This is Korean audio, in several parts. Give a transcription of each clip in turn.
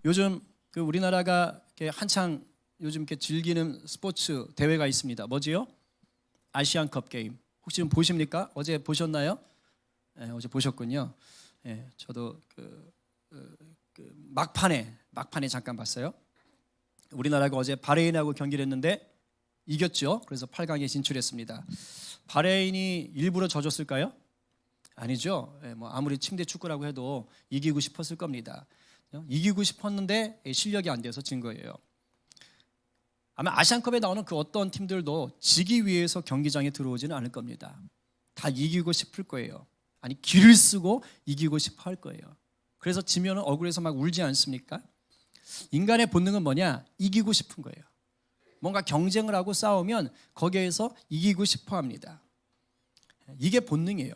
요즘 우리나라가 이렇게 한창 요즘 이렇게 즐기는 스포츠 대회가 있습니다. 뭐지요? 아시안컵 게임. 혹시 좀 보십니까? 어제 보셨나요? 네, 어제 보셨군요. 네, 저도 막판에 잠깐 봤어요. 우리나라가 어제 바레인하고 경기를 했는데 이겼죠. 그래서 8강에 진출했습니다. 바레인이 일부러 져줬을까요? 아니죠. 뭐 아무리 침대 축구라고 해도 이기고 싶었을 겁니다. 이기고 싶었는데 실력이 안 돼서 진 거예요. 아마 아시안컵에 나오는 그 어떤 팀들도 지기 위해서 경기장에 들어오지는 않을 겁니다. 다 이기고 싶을 거예요. 아니 기를 쓰고 이기고 싶어 할 거예요. 그래서 지면 억울해서 막 울지 않습니까? 인간의 본능은 뭐냐? 이기고 싶은 거예요. 뭔가 경쟁을 하고 싸우면 거기에서 이기고 싶어 합니다. 이게 본능이에요.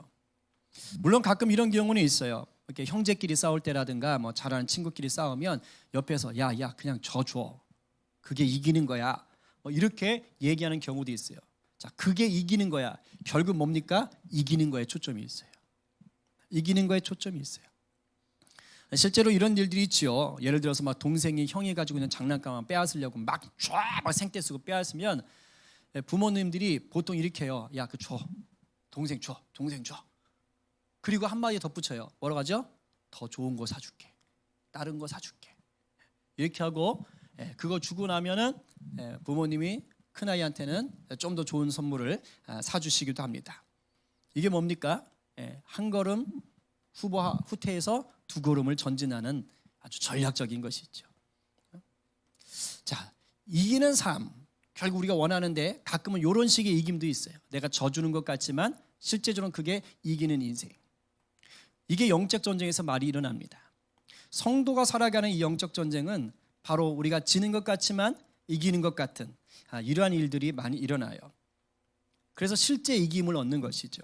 물론 가끔 이런 경우는 있어요. 이렇게 형제끼리 싸울 때라든가 뭐 잘하는 친구끼리 싸우면 옆에서 야 그냥 져줘. 그게 이기는 거야. 뭐 이렇게 얘기하는 경우도 있어요. 자, 그게 이기는 거야. 결국 뭡니까? 이기는 거에 초점이 있어요. 이기는 거에 초점이 있어요. 실제로 이런 일들이 있죠. 예를 들어서 막 동생이 형이 가지고 있는 장난감을 빼앗으려고 막 생떼 쓰고 빼앗으면 부모님들이 보통 이렇게 해요. 야, 그 줘. 동생 줘. 그리고 한마디 덧붙여요. 뭐라고 하죠? 더 좋은 거 사줄게. 다른 거 사줄게. 이렇게 하고 그거 주고 나면은 부모님이 큰아이한테는 좀 더 좋은 선물을 사주시기도 합니다. 이게 뭡니까? 한 걸음 후퇴해서 두 걸음을 전진하는 아주 전략적인 것이죠. 자, 이기는 삶. 결국 우리가 원하는데 가끔은 이런 식의 이김도 있어요. 내가 져주는 것 같지만 실제적으로는 그게 이기는 인생. 이게 영적 전쟁에서 말이 일어납니다. 성도가 살아가는 이 영적 전쟁은 바로 우리가 지는 것 같지만 이기는 것 같은 이러한 일들이 많이 일어나요. 그래서 실제 이김을 얻는 것이죠.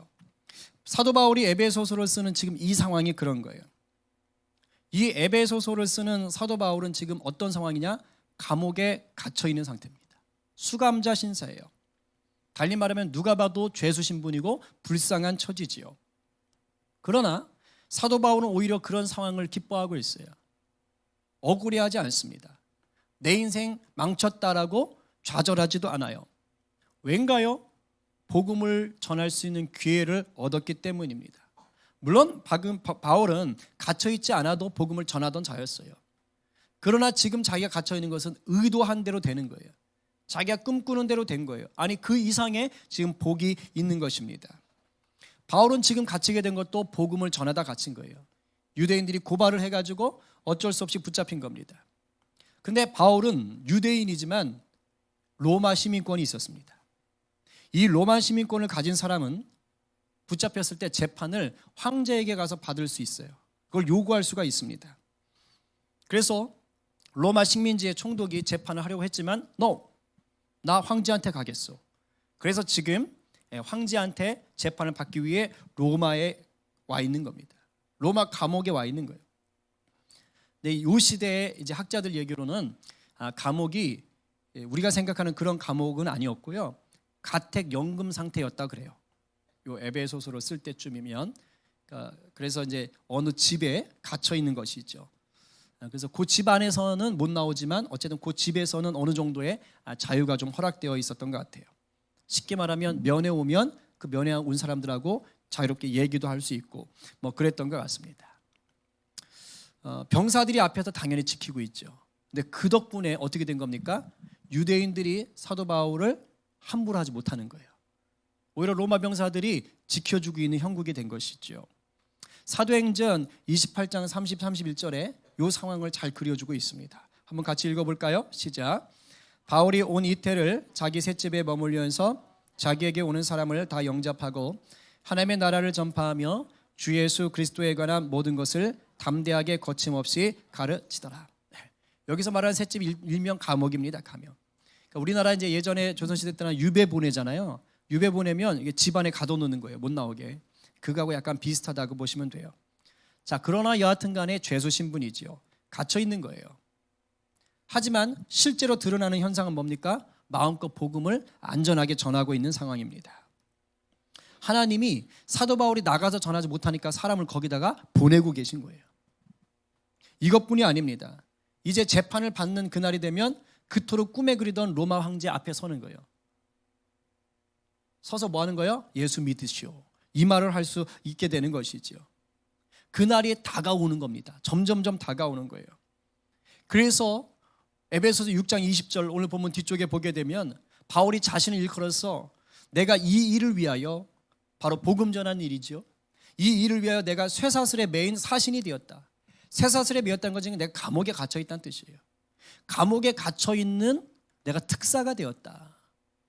사도 바울이 에베소서를 쓰는 지금 이 상황이 그런 거예요. 이 에베소서를 쓰는 사도 바울은 지금 어떤 상황이냐? 감옥에 갇혀 있는 상태입니다. 수감자 신사예요. 달리 말하면 누가 봐도 죄수 신분이고 불쌍한 처지지요. 그러나 사도 바울은 오히려 그런 상황을 기뻐하고 있어요. 억울해하지 않습니다. 내 인생 망쳤다라고 좌절하지도 않아요. 왠가요? 복음을 전할 수 있는 기회를 얻었기 때문입니다. 물론 바울은 갇혀있지 않아도 복음을 전하던 자였어요. 그러나 지금 자기가 갇혀있는 것은 의도한 대로 되는 거예요. 자기가 꿈꾸는 대로 된 거예요. 아니 그 이상의 지금 복이 있는 것입니다. 바울은 지금 갇히게 된 것도 복음을 전하다 갇힌 거예요. 유대인들이 고발을 해가지고 어쩔 수 없이 붙잡힌 겁니다. 근데 바울은 유대인이지만 로마 시민권이 있었습니다. 이 로마 시민권을 가진 사람은 붙잡혔을 때 재판을 황제에게 가서 받을 수 있어요. 그걸 요구할 수가 있습니다. 그래서 로마 식민지의 총독이 재판을 하려고 했지만 나 황제한테 가겠어. 그래서 지금 황제한테 재판을 받기 위해 로마에 와 있는 겁니다. 로마 감옥에 와 있는 거예요. 근데 이 시대의 이제 학자들 얘기로는 감옥이 우리가 생각하는 그런 감옥은 아니었고요. 가택연금 상태였다 그래요. 요 에베소서를 쓸 때쯤이면 그래서 이제 어느 집에 갇혀 있는 것이죠. 그래서 그 집 안에서는 못 나오지만 어쨌든 그 집에서는 어느 정도의 자유가 좀 허락되어 있었던 것 같아요. 쉽게 말하면 면회 오면 그 면회 온 사람들하고 자유롭게 얘기도 할 수 있고 뭐 그랬던 것 같습니다. 병사들이 앞에서 당연히 지키고 있죠. 근데 그 덕분에 어떻게 된 겁니까? 유대인들이 사도 바울을 함부로 하지 못하는 거예요. 오히려 로마 병사들이 지켜주고 있는 형국이 된 것이죠. 사도행전 28장 30, 31절에 이 상황을 잘 그려주고 있습니다. 한번 같이 읽어볼까요? 시작. 바울이 온 이태를 자기 셋집에 머물면서 자기에게 오는 사람을 다 영접하고 하나님의 나라를 전파하며 주 예수 그리스도에 관한 모든 것을 담대하게 거침없이 가르치더라. 여기서 말하는 셋집 일명 감옥입니다. 감옥. 그러니까 우리나라 이제 예전에 조선시대 때는 유배 보내잖아요. 유배 보내면 이게 집안에 가둬놓는 거예요. 못 나오게. 그거하고 약간 비슷하다고 보시면 돼요. 자, 그러나 여하튼 간에 죄수 신분이지요. 갇혀 있는 거예요. 하지만 실제로 드러나는 현상은 뭡니까? 마음껏 복음을 안전하게 전하고 있는 상황입니다. 하나님이 사도 바울이 나가서 전하지 못하니까 사람을 거기다가 보내고 계신 거예요. 이것뿐이 아닙니다. 이제 재판을 받는 그날이 되면 그토록 꿈에 그리던 로마 황제 앞에 서는 거예요. 서서 뭐 하는 거예요? 예수 믿으시오. 이 말을 할 수 있게 되는 것이지요. 그날이 다가오는 겁니다. 점점점 다가오는 거예요. 그래서 에베소서 6장 20절 오늘 본문 뒤쪽에 보게 되면 바울이 자신을 일컬어서 내가 이 일을 위하여, 바로 복음 전하는 일이죠, 이 일을 위하여 내가 쇠사슬에 매인 사신이 되었다. 쇠사슬에 매였다는 것은 내가 감옥에 갇혀 있다는 뜻이에요. 감옥에 갇혀 있는 내가 특사가 되었다.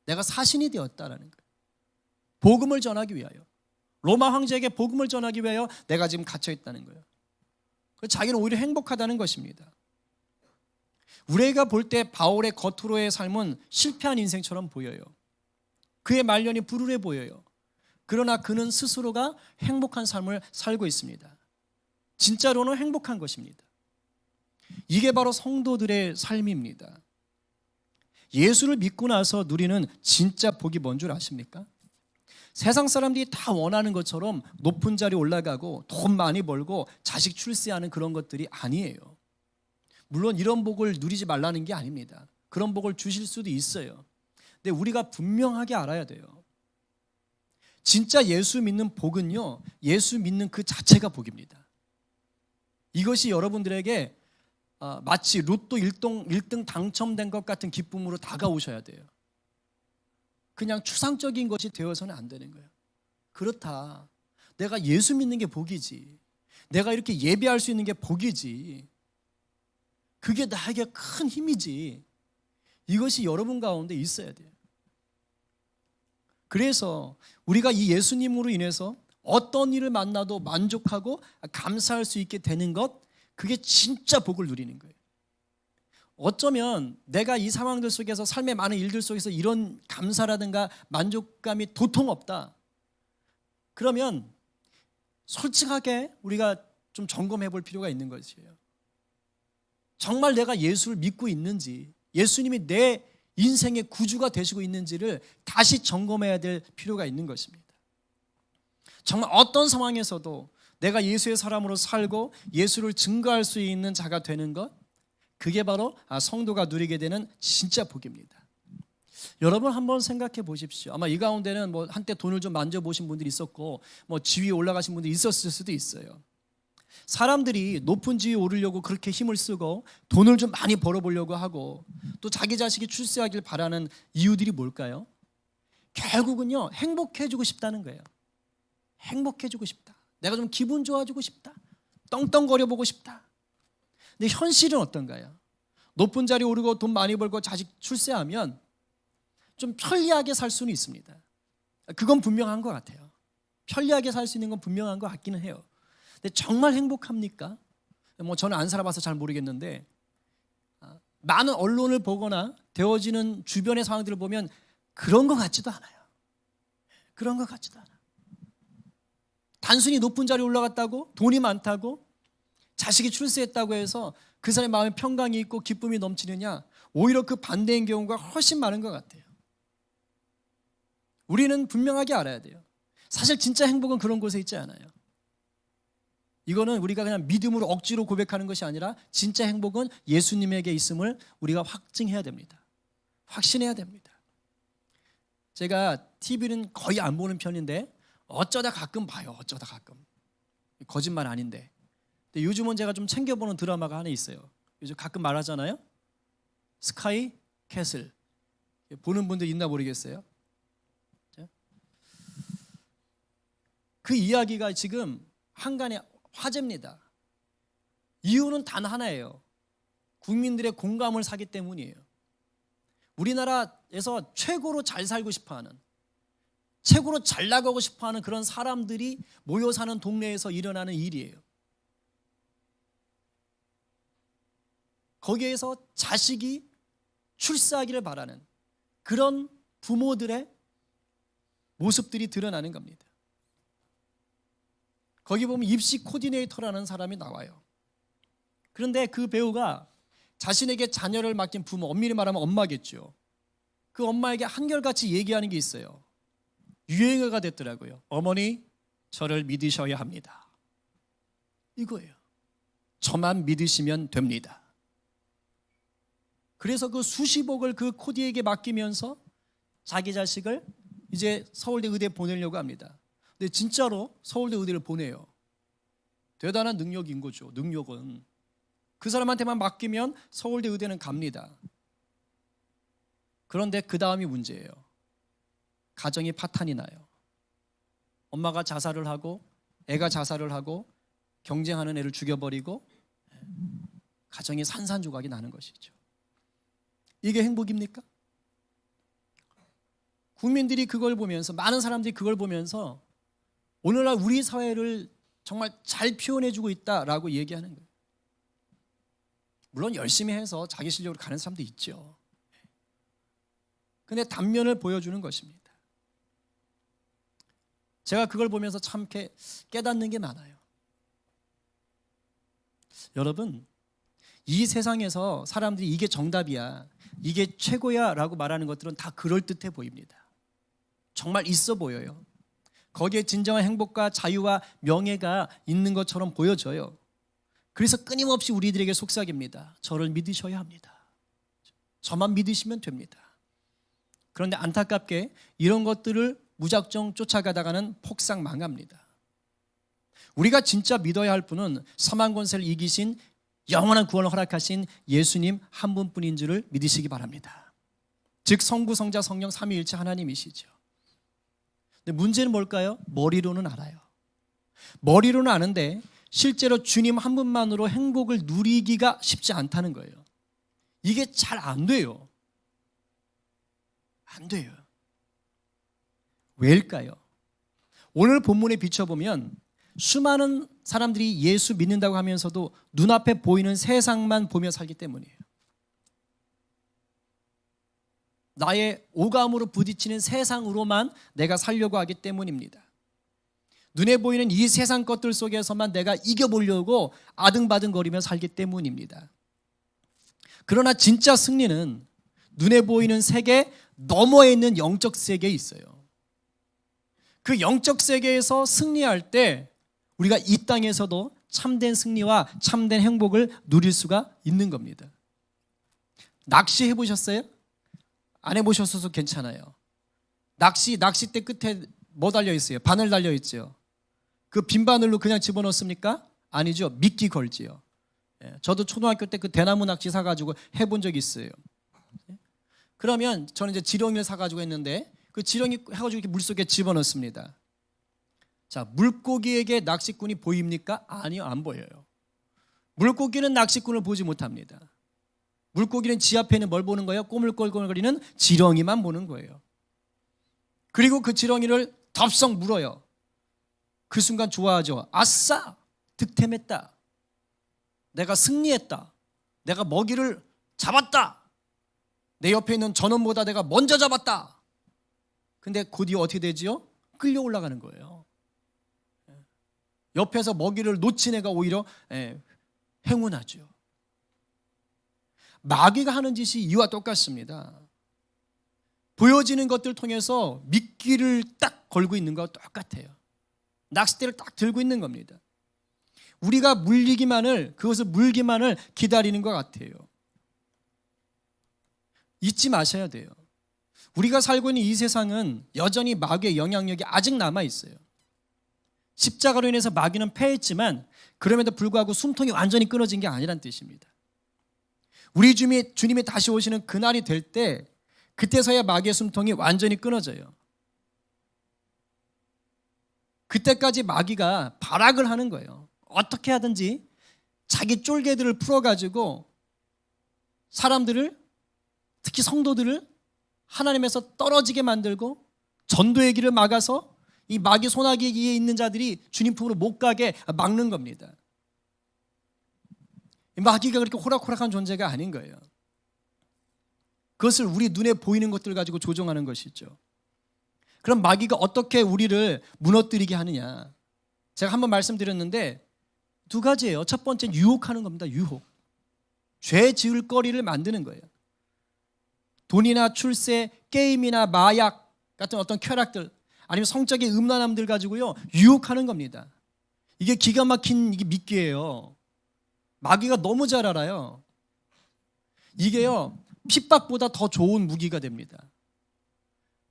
내가 사신이 되었다라는 거예요. 복음을 전하기 위하여, 로마 황제에게 복음을 전하기 위하여 내가 지금 갇혀 있다는 거예요. 자기는 오히려 행복하다는 것입니다. 우리가 볼 때 바울의 겉으로의 삶은 실패한 인생처럼 보여요. 그의 말년이 불우해 보여요. 그러나 그는 스스로가 행복한 삶을 살고 있습니다. 진짜로는 행복한 것입니다. 이게 바로 성도들의 삶입니다. 예수를 믿고 나서 누리는 진짜 복이 뭔 줄 아십니까? 세상 사람들이 다 원하는 것처럼 높은 자리 올라가고 돈 많이 벌고 자식 출세하는 그런 것들이 아니에요. 물론 이런 복을 누리지 말라는 게 아닙니다. 그런 복을 주실 수도 있어요. 근데 우리가 분명하게 알아야 돼요. 진짜 예수 믿는 복은요, 예수 믿는 그 자체가 복입니다. 이것이 여러분들에게 마치 로또 1등 당첨된 것 같은 기쁨으로 다가오셔야 돼요. 그냥 추상적인 것이 되어서는 안 되는 거예요. 그렇다, 내가 예수 믿는 게 복이지, 내가 이렇게 예배할 수 있는 게 복이지, 그게 나에게 큰 힘이지, 이것이 여러분 가운데 있어야 돼요. 그래서 우리가 이 예수님으로 인해서 어떤 일을 만나도 만족하고 감사할 수 있게 되는 것, 그게 진짜 복을 누리는 거예요. 어쩌면 내가 이 상황들 속에서, 삶의 많은 일들 속에서 이런 감사라든가 만족감이 도통 없다. 그러면 솔직하게 우리가 좀 점검해 볼 필요가 있는 것이에요. 정말 내가 예수를 믿고 있는지, 예수님이 내 인생의 구주가 되시고 있는지를 다시 점검해야 될 필요가 있는 것입니다. 정말 어떤 상황에서도 내가 예수의 사람으로 살고 예수를 증거할 수 있는 자가 되는 것, 그게 바로 성도가 누리게 되는 진짜 복입니다. 여러분 한번 생각해 보십시오. 아마 이 가운데는 뭐 한때 돈을 좀 만져보신 분들이 있었고, 뭐 지위에 올라가신 분들이 있었을 수도 있어요. 사람들이 높은 지위에 오르려고 그렇게 힘을 쓰고 돈을 좀 많이 벌어보려고 하고 또 자기 자식이 출세하길 바라는 이유들이 뭘까요? 결국은요, 행복해지고 싶다는 거예요. 행복해지고 싶다. 내가 좀 기분 좋아지고 싶다. 떵떵거려 보고 싶다. 근데 현실은 어떤가요? 높은 자리에 오르고 돈 많이 벌고 자식 출세하면 좀 편리하게 살 수는 있습니다. 그건 분명한 것 같아요. 편리하게 살 수 있는 건 분명한 것 같기는 해요. 근데 정말 행복합니까? 뭐 저는 안 살아봐서 잘 모르겠는데, 많은 언론을 보거나 되어지는 주변의 상황들을 보면 그런 것 같지도 않아요. 그런 것 같지도 않아요. 단순히 높은 자리에 올라갔다고, 돈이 많다고, 자식이 출세했다고 해서 그 사람의 마음에 평강이 있고 기쁨이 넘치느냐? 오히려 그 반대인 경우가 훨씬 많은 것 같아요. 우리는 분명하게 알아야 돼요. 사실 진짜 행복은 그런 곳에 있지 않아요. 이거는 우리가 그냥 믿음으로 억지로 고백하는 것이 아니라 진짜 행복은 예수님에게 있음을 우리가 확증해야 됩니다. 확신해야 됩니다. 제가 TV는 거의 안 보는 편인데 어쩌다 가끔 봐요. 어쩌다 가끔. 거짓말 아닌데. 근데 요즘은 제가 좀 챙겨보는 드라마가 하나 있어요. 요즘 가끔 말하잖아요. 스카이 캐슬. 보는 분들 있나 모르겠어요. 그 이야기가 지금 한간의 화제입니다. 이유는 단 하나예요. 국민들의 공감을 사기 때문이에요. 우리나라에서 최고로 잘 살고 싶어하는, 최고로 잘 나가고 싶어하는 그런 사람들이 모여 사는 동네에서 일어나는 일이에요. 거기에서 자식이 출세하기를 바라는 그런 부모들의 모습들이 드러나는 겁니다. 거기 보면 입시 코디네이터라는 사람이 나와요. 그런데 그 배우가 자신에게 자녀를 맡긴 부모, 엄밀히 말하면 엄마겠죠. 그 엄마에게 한결같이 얘기하는 게 있어요. 유행어가 됐더라고요. 어머니, 저를 믿으셔야 합니다. 이거예요. 저만 믿으시면 됩니다. 그래서 그 수십억을 그 코디에게 맡기면서 자기 자식을 이제 서울대 의대에 보내려고 합니다. 근데 진짜로 서울대 의대를 보내요. 대단한 능력인 거죠. 능력은 그 사람한테만 맡기면 서울대 의대는 갑니다. 그런데 그 다음이 문제예요. 가정이 파탄이 나요. 엄마가 자살을 하고 애가 자살을 하고 경쟁하는 애를 죽여버리고 가정이 산산조각이 나는 것이죠. 이게 행복입니까? 국민들이 그걸 보면서, 많은 사람들이 그걸 보면서 오늘날 우리 사회를 정말 잘 표현해주고 있다라고 얘기하는 거예요. 물론 열심히 해서 자기 실력으로 가는 사람도 있죠. 근데 단면을 보여주는 것입니다. 제가 그걸 보면서 참 이렇게 깨닫는 게 많아요. 여러분, 이 세상에서 사람들이 이게 정답이야, 이게 최고야 라고 말하는 것들은 다 그럴듯해 보입니다. 정말 있어 보여요. 거기에 진정한 행복과 자유와 명예가 있는 것처럼 보여져요. 그래서 끊임없이 우리들에게 속삭입니다. 저를 믿으셔야 합니다. 저만 믿으시면 됩니다. 그런데 안타깝게 이런 것들을 무작정 쫓아가다가는 폭삭 망합니다. 우리가 진짜 믿어야 할 분은 사망 권세를 이기신, 영원한 구원을 허락하신 예수님 한 분뿐인 줄을 믿으시기 바랍니다. 즉 성부, 성자, 성령 삼위일체 하나님이시죠. 근데 문제는 뭘까요? 머리로는 알아요. 머리로는 아는데 실제로 주님 한 분만으로 행복을 누리기가 쉽지 않다는 거예요. 이게 잘 안 돼요. 안 돼요. 왜일까요? 오늘 본문에 비춰보면 수많은 사람들이 예수 믿는다고 하면서도 눈앞에 보이는 세상만 보며 살기 때문이에요. 나의 오감으로 부딪히는 세상으로만 내가 살려고 하기 때문입니다. 눈에 보이는 이 세상 것들 속에서만 내가 이겨보려고 아등바등거리며 살기 때문입니다. 그러나 진짜 승리는 눈에 보이는 세계 너머에 있는 영적 세계에 있어요. 그 영적 세계에서 승리할 때 우리가 이 땅에서도 참된 승리와 참된 행복을 누릴 수가 있는 겁니다. 낚시 해보셨어요? 안 해보셨어도 괜찮아요. 낚싯대 끝에 뭐 달려있어요? 바늘 달려있죠. 그 빈 바늘로 그냥 집어넣습니까? 아니죠. 미끼 걸지요. 저도 초등학교 때 그 대나무 낚시 사가지고 해본 적이 있어요. 그러면 저는 이제 지렁이를 사가지고 했는데 그 지렁이 해가지고 이렇게 물속에 집어넣습니다. 자, 물고기에게 낚시꾼이 보입니까? 아니요, 안 보여요. 물고기는 낚시꾼을 보지 못합니다. 물고기는 지 앞에 있는 뭘 보는 거예요? 꼬물꼬물거리는 지렁이만 보는 거예요. 그리고 그 지렁이를 덥석 물어요. 그 순간 좋아하죠. 아싸! 득템했다. 내가 승리했다. 내가 먹이를 잡았다. 내 옆에 있는 전원보다 내가 먼저 잡았다. 근데 곧이어 어떻게 되지요? 끌려 올라가는 거예요. 옆에서 먹이를 놓친 애가 오히려 행운하죠. 마귀가 하는 짓이 이와 똑같습니다. 보여지는 것들을 통해서 미끼를 딱 걸고 있는 것과 똑같아요. 낚싯대를 딱 들고 있는 겁니다. 우리가 그것을 물기만을 기다리는 것 같아요. 잊지 마셔야 돼요. 우리가 살고 있는 이 세상은 여전히 마귀의 영향력이 아직 남아있어요. 십자가로 인해서 마귀는 패했지만 그럼에도 불구하고 숨통이 완전히 끊어진 게 아니란 뜻입니다. 우리 주님이 다시 오시는 그날이 될 때 그때서야 마귀의 숨통이 완전히 끊어져요. 그때까지 마귀가 발악을 하는 거예요. 어떻게 하든지 자기 쫄개들을 풀어가지고 사람들을, 특히 성도들을 하나님에서 떨어지게 만들고 전도의 길을 막아서 이 마귀 소나기 위에 있는 자들이 주님 품으로 못 가게 막는 겁니다. 마귀가 그렇게 호락호락한 존재가 아닌 거예요. 그것을 우리 눈에 보이는 것들 가지고 조종하는 것이죠. 그럼 마귀가 어떻게 우리를 무너뜨리게 하느냐? 제가 한번 말씀드렸는데 두 가지예요. 첫 번째는 유혹하는 겁니다. 유혹. 죄 지을 거리를 만드는 거예요. 돈이나 출세, 게임이나 마약 같은 어떤 쾌락들, 아니면 성적인 음란함들 가지고요 유혹하는 겁니다. 이게 기가 막힌 이게 미끼예요. 마귀가 너무 잘 알아요. 이게요 핍박보다 더 좋은 무기가 됩니다.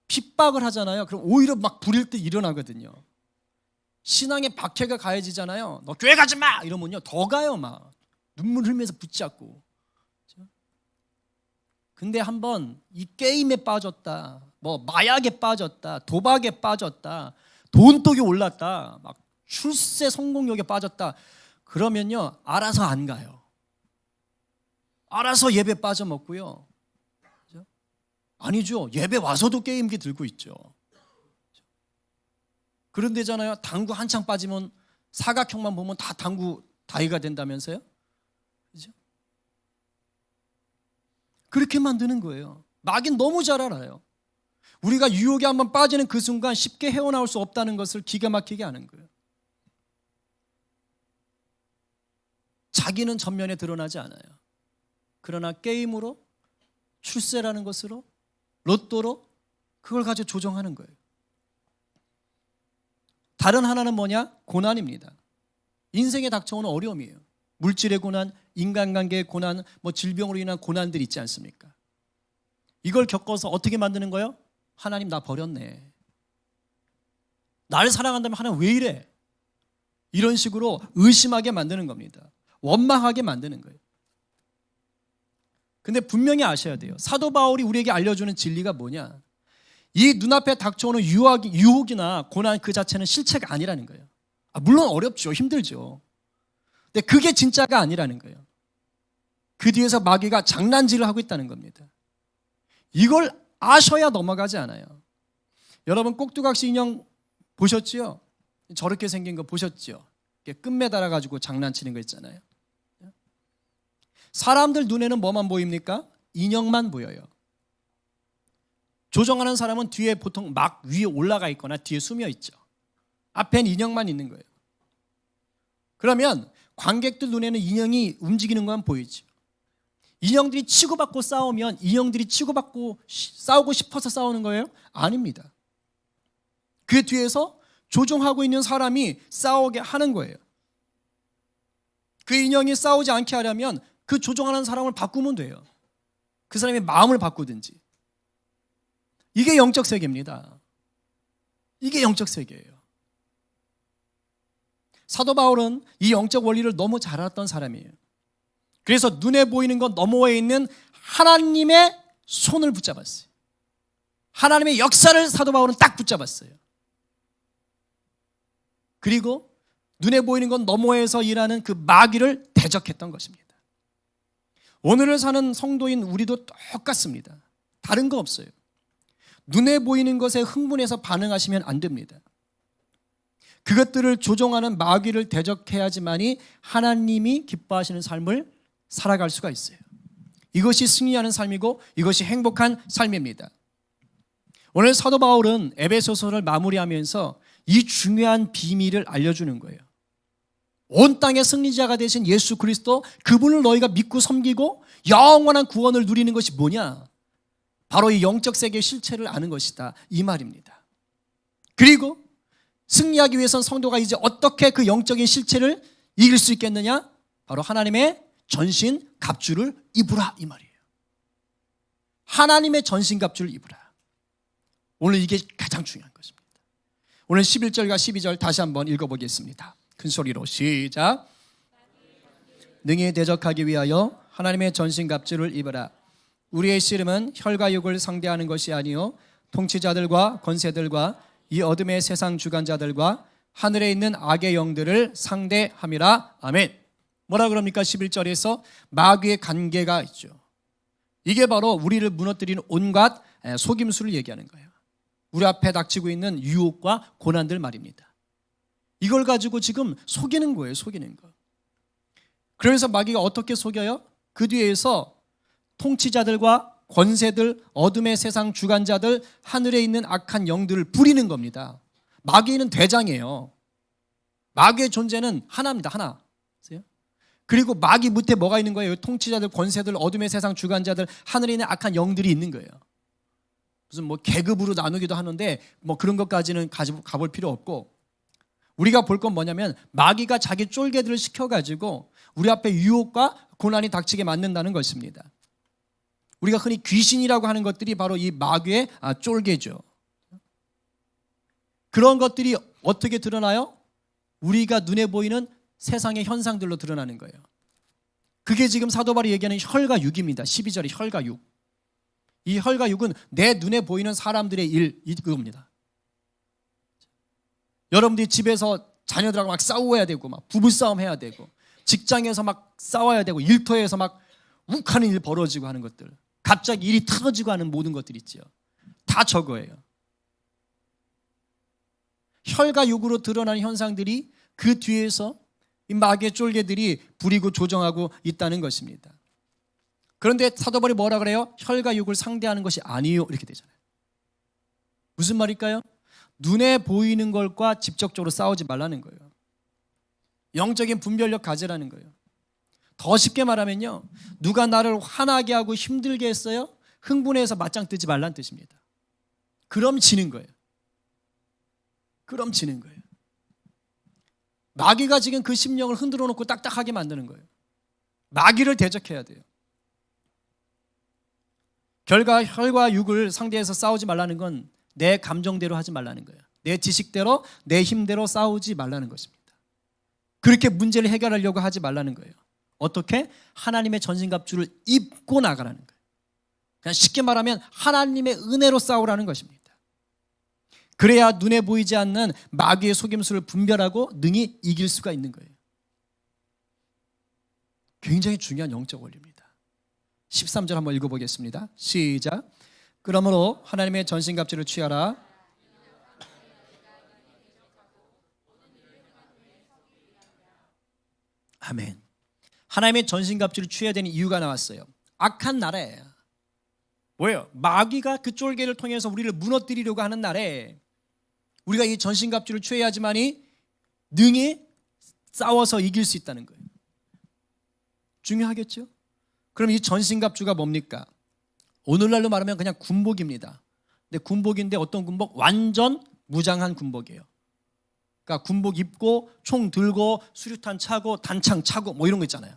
핍박을 하잖아요. 그럼 오히려 막 부릴 때 일어나거든요. 신앙에 박해가 가해지잖아요. 너 교회 가지 마! 이러면요 더 가요. 막 눈물 흘리면서 붙잡고. 근데 한번 이 게임에 빠졌다, 뭐 마약에 빠졌다, 도박에 빠졌다, 돈독이 올랐다, 막 출세 성공욕에 빠졌다, 그러면요 알아서 안 가요. 알아서 예배 빠져먹고요. 아니죠. 예배 와서도 게임기 들고 있죠. 그런 데잖아요. 당구 한창 빠지면 사각형만 보면 다 당구 다이가 된다면서요? 그죠? 그렇게 만드는 거예요. 마귀는 너무 잘 알아요. 우리가 유혹에 한번 빠지는 그 순간 쉽게 헤어나올 수 없다는 것을 기가 막히게 아는 거예요. 자기는 전면에 드러나지 않아요. 그러나 게임으로, 출세라는 것으로, 로또로 그걸 가지고 조정하는 거예요. 다른 하나는 뭐냐? 고난입니다. 인생에 닥쳐오는 어려움이에요. 물질의 고난, 인간관계의 고난, 뭐 질병으로 인한 고난들이 있지 않습니까? 이걸 겪어서 어떻게 만드는 거예요? 하나님 나 버렸네. 나를 사랑한다면 하나님 왜 이래? 이런 식으로 의심하게 만드는 겁니다. 원망하게 만드는 거예요. 근데 분명히 아셔야 돼요. 사도 바울이 우리에게 알려주는 진리가 뭐냐? 이 눈앞에 닥쳐오는 유혹이나 고난 그 자체는 실체가 아니라는 거예요. 물론 어렵죠. 힘들죠. 근데 그게 진짜가 아니라는 거예요. 그 뒤에서 마귀가 장난질을 하고 있다는 겁니다. 이걸 아셔야 넘어가지 않아요. 여러분 꼭두각시 인형 보셨지요? 저렇게 생긴 거 보셨죠? 끈 매달아가지고 장난치는 거 있잖아요. 사람들 눈에는 뭐만 보입니까? 인형만 보여요. 조정하는 사람은 뒤에 보통 막 위에 올라가 있거나 뒤에 숨어 있죠. 앞엔 인형만 있는 거예요. 그러면 관객들 눈에는 인형이 움직이는 건 보이죠. 인형들이 치고받고 싸우면 인형들이 치고받고 싸우고 싶어서 싸우는 거예요? 아닙니다. 그 뒤에서 조종하고 있는 사람이 싸우게 하는 거예요. 그 인형이 싸우지 않게 하려면 그 조종하는 사람을 바꾸면 돼요. 그 사람의 마음을 바꾸든지. 이게 영적 세계입니다. 이게 영적 세계예요. 사도 바울은 이 영적 원리를 너무 잘 알았던 사람이에요. 그래서 눈에 보이는 것 너머에 있는 하나님의 손을 붙잡았어요. 하나님의 역사를 사도 바울은 딱 붙잡았어요. 그리고 눈에 보이는 것 너머에서 일하는 그 마귀를 대적했던 것입니다. 오늘을 사는 성도인 우리도 똑같습니다. 다른 거 없어요. 눈에 보이는 것에 흥분해서 반응하시면 안 됩니다. 그것들을 조종하는 마귀를 대적해야지만이 하나님이 기뻐하시는 삶을 살아갈 수가 있어요. 이것이 승리하는 삶이고 이것이 행복한 삶입니다. 오늘 사도 바울은 에베소서를 마무리하면서 이 중요한 비밀을 알려주는 거예요. 온 땅의 승리자가 되신 예수 그리스도, 그분을 너희가 믿고 섬기고 영원한 구원을 누리는 것이 뭐냐? 바로 이 영적 세계의 실체를 아는 것이다, 이 말입니다. 그리고 승리하기 위해서는 성도가 이제 어떻게 그 영적인 실체를 이길 수 있겠느냐? 바로 하나님의 전신 갑주를 입으라, 이 말이에요. 하나님의 전신 갑주를 입으라. 오늘 이게 가장 중요한 것입니다. 오늘 11절과 12절 다시 한번 읽어보겠습니다. 큰 소리로 시작. 능히 대적하기 위하여 하나님의 전신 갑주를 입으라. 우리의 씨름은 혈과 육을 상대하는 것이 아니요 통치자들과 권세들과 이 어둠의 세상 주관자들과 하늘에 있는 악의 영들을 상대함이라. 아멘. 뭐라 그럽니까? 11절에서 마귀의 관계가 있죠. 이게 바로 우리를 무너뜨리는 온갖 속임수를 얘기하는 거예요. 우리 앞에 닥치고 있는 유혹과 고난들 말입니다. 이걸 가지고 지금 속이는 거예요. 속이는 거. 그래서 마귀가 어떻게 속여요? 그 뒤에서 통치자들과 권세들, 어둠의 세상 주관자들, 하늘에 있는 악한 영들을 부리는 겁니다. 마귀는 대장이에요. 마귀의 존재는 하나입니다. 하나. 그리고 마귀 밑에 뭐가 있는 거예요? 통치자들, 권세들, 어둠의 세상 주관자들, 하늘에 있는 악한 영들이 있는 거예요. 무슨 뭐 계급으로 나누기도 하는데 뭐 그런 것까지는 가볼 필요 없고, 우리가 볼 건 뭐냐면 마귀가 자기 쫄개들을 시켜가지고 우리 앞에 유혹과 고난이 닥치게 만든다는 것입니다. 우리가 흔히 귀신이라고 하는 것들이 바로 이 마귀의 쫄개죠. 그런 것들이 어떻게 드러나요? 우리가 눈에 보이는 세상의 현상들로 드러나는 거예요. 그게 지금 사도 바울이 얘기하는 혈과 육입니다. 12절에 혈과 육. 이 혈과 육은 내 눈에 보이는 사람들의 이겁니다. 여러분들이 집에서 자녀들하고 막 싸워야 되고 막 부부싸움 해야 되고 직장에서 막 싸워야 되고 일터에서 막 욱하는 일 벌어지고 하는 것들, 갑자기 일이 터지고 하는 모든 것들 있죠. 다 저거예요. 혈과 육으로 드러나는 현상들이 그 뒤에서 이 마귀의 쫄개들이 부리고 조정하고 있다는 것입니다. 그런데 사도 바울이 뭐라 그래요? 혈과 육을 상대하는 것이 아니요 이렇게 되잖아요. 무슨 말일까요? 눈에 보이는 것과 직접적으로 싸우지 말라는 거예요. 영적인 분별력 가지라는 거예요. 더 쉽게 말하면요, 누가 나를 화나게 하고 힘들게 했어요? 흥분해서 맞짱 뜨지 말라는 뜻입니다. 그럼 지는 거예요. 그럼 지는 거예요. 마귀가 지금 그 심령을 흔들어 놓고 딱딱하게 만드는 거예요. 마귀를 대적해야 돼요. 결과 혈과 육을 상대해서 싸우지 말라는 건 내 감정대로 하지 말라는 거예요. 내 지식대로, 내 힘대로 싸우지 말라는 것입니다. 그렇게 문제를 해결하려고 하지 말라는 거예요. 어떻게? 하나님의 전신갑주를 입고 나가라는 거예요. 그냥 쉽게 말하면 하나님의 은혜로 싸우라는 것입니다. 그래야 눈에 보이지 않는 마귀의 속임수를 분별하고 능히 이길 수가 있는 거예요. 굉장히 중요한 영적 원리입니다. 13절 한번 읽어보겠습니다. 시작. 그러므로 하나님의 전신갑주를 취하라. 아멘. 하나님의 전신갑주를 취해야 되는 이유가 나왔어요. 악한 나라예요. 뭐예요? 마귀가 그 쫄개를 통해서 우리를 무너뜨리려고 하는 날에 우리가 이 전신갑주를 취해야지만이 능히 싸워서 이길 수 있다는 거예요. 중요하겠죠? 그럼 이 전신갑주가 뭡니까? 오늘날로 말하면 그냥 군복입니다. 근데 군복인데 어떤 군복? 완전 무장한 군복이에요. 그러니까 군복 입고 총 들고 수류탄 차고 단창 차고 뭐 이런 거 있잖아요.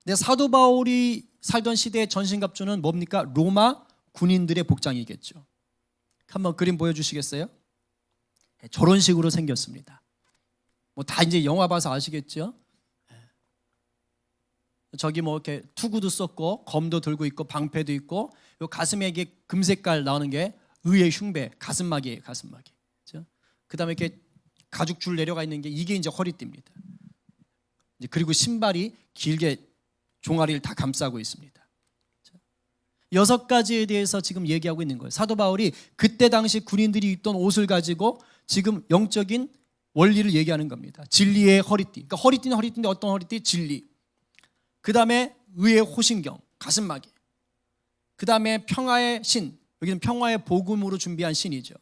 근데 사도 바울이 살던 시대의 전신갑주는 뭡니까? 로마 군인들의 복장이겠죠. 한번 그림 보여주시겠어요? 저런 식으로 생겼습니다. 뭐 다 이제 영화 봐서 아시겠죠? 저기 뭐 이렇게 투구도 썼고 검도 들고 있고 방패도 있고 요 가슴에 이게 금색깔 나오는 게 의의 흉배, 가슴막이에요, 가슴막이. 그렇죠? 그다음에 이렇게 가죽줄 내려가 있는 게 이게 이제 허리띠입니다. 그리고 신발이 길게 종아리를 다 감싸고 있습니다. 6가지에 대해서 지금 얘기하고 있는 거예요. 사도 바울이 그때 당시 군인들이 입던 옷을 가지고 지금 영적인 원리를 얘기하는 겁니다. 진리의 허리띠. 그러니까 허리띠는 허리띠인데 어떤 허리띠? 진리. 그 다음에 의의 호신경, 가슴막이. 그 다음에 평화의 신, 여기는 평화의 복음으로 준비한 신이죠.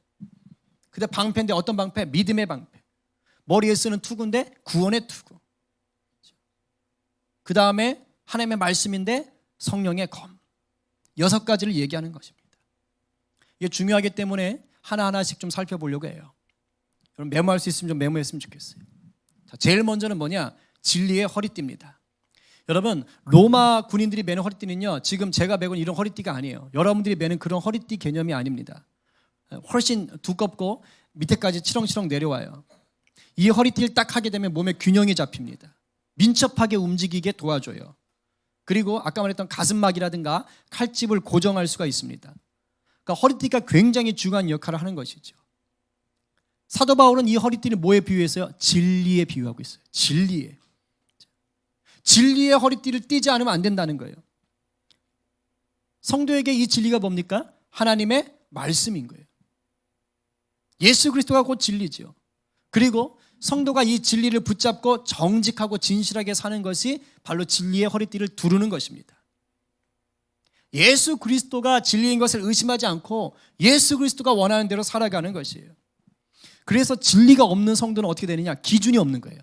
그 다음에 방패인데 어떤 방패? 믿음의 방패. 머리에 쓰는 투구인데 구원의 투구. 그 다음에 하나님의 말씀인데 성령의 검. 6가지를 얘기하는 것입니다. 이게 중요하기 때문에 하나하나씩 좀 살펴보려고 해요. 여러분 메모할 수 있으면 좀 메모했으면 좋겠어요. 자, 제일 먼저는 뭐냐? 진리의 허리띠입니다. 여러분 로마 군인들이 매는 허리띠는요, 지금 제가 매고 이런 허리띠가 아니에요. 여러분들이 매는 그런 허리띠 개념이 아닙니다. 훨씬 두껍고 밑에까지 치렁치렁 내려와요. 이 허리띠를 딱 하게 되면 몸에 균형이 잡힙니다. 민첩하게 움직이게 도와줘요. 그리고 아까 말했던 가슴막이라든가 칼집을 고정할 수가 있습니다. 그러니까 허리띠가 굉장히 중요한 역할을 하는 것이죠. 사도 바울은 이 허리띠를 뭐에 비유했어요? 진리에 비유하고 있어요. 진리에. 진리의 허리띠를 띠지 않으면 안 된다는 거예요. 성도에게 이 진리가 뭡니까? 하나님의 말씀인 거예요. 예수 그리스도가 곧 진리죠. 그리고 성도가 이 진리를 붙잡고 정직하고 진실하게 사는 것이 바로 진리의 허리띠를 두르는 것입니다. 예수 그리스도가 진리인 것을 의심하지 않고 예수 그리스도가 원하는 대로 살아가는 것이에요. 그래서 진리가 없는 성도는 어떻게 되느냐? 기준이 없는 거예요.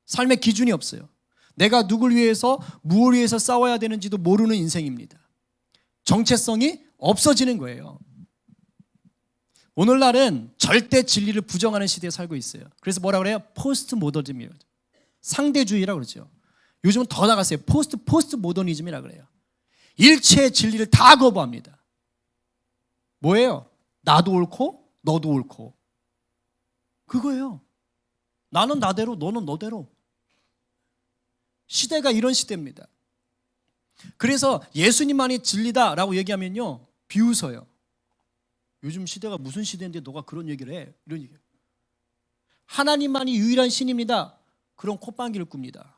삶의 기준이 없어요. 내가 누굴 위해서 무엇을 위해서 싸워야 되는지도 모르는 인생입니다. 정체성이 없어지는 거예요. 오늘날은 절대 진리를 부정하는 시대에 살고 있어요. 그래서 뭐라 그래요? 포스트 모더니즘이라고. 상대주의라고 그러죠. 요즘은 더 나갔어요. 포스트 모더니즘이라고 그래요. 일체의 진리를 다 거부합니다. 뭐예요? 나도 옳고 너도 옳고. 그거예요. 나는 나대로 너는 너대로. 시대가 이런 시대입니다. 그래서 예수님만이 진리다라고 얘기하면요, 비웃어요. 요즘 시대가 무슨 시대인데 너가 그런 얘기를 해? 이런 얘기예요. 하나님만이 유일한 신입니다. 그런 콧방귀를 꿉니다.